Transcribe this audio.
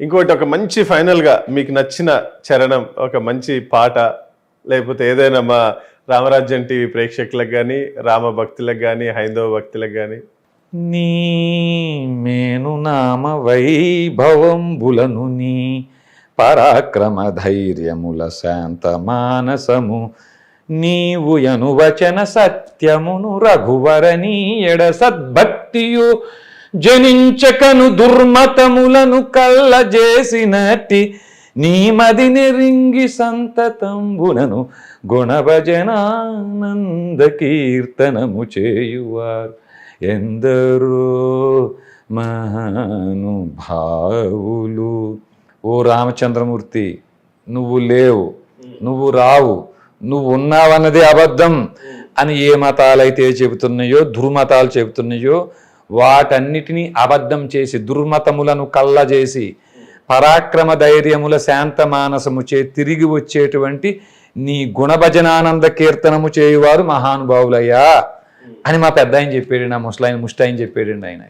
ఇంకోటి ఒక మంచి ఫైనల్గా మీకు నచ్చిన చరణం, ఒక మంచి పాట, లేకపోతే ఏదైనా మా రామరాజ్యం టీవీ ప్రేక్షకులకు కానీ, రామ భక్తులకు కానీ, హైందవ భక్తులకు కానీ. నీ మేను నామ వైభవంబులను నీ పరాక్రమ ధైర్యముల శాంత మానసము నీవు యనువచన సత్యమును రఘువరనీ ఎడ సద్భక్తియు జనించకను దుర్మతములను కల్లజేసినట్టి నీ మదిని రింగి సంతతంబులను గుణభజనానంద కీర్తనము చేయువారు ఎందరో మహానుభావులు. ఓ రామచంద్రమూర్తి, నువ్వు లేవు, నువ్వు రావు, నువ్వు ఉన్నావన్నదే అబద్ధం అని ఏ మతాలైతే చెబుతున్నాయో, దుర్మతాలు చెబుతున్నాయో వాటన్నిటినీ అబద్ధం చేసి దుర్మతములను కళ్ళజేసి పరాక్రమ ధైర్యముల శాంత మానసము చే తిరిగి వచ్చేటువంటి నీ గుణభజనానంద కీర్తనము చేయువారు మహానుభావులయ్యా అని మా పెద్ద ఆయన చెప్పాడు, నా ముసలాయన ముష్టాయన చెప్పాడండి ఆయన.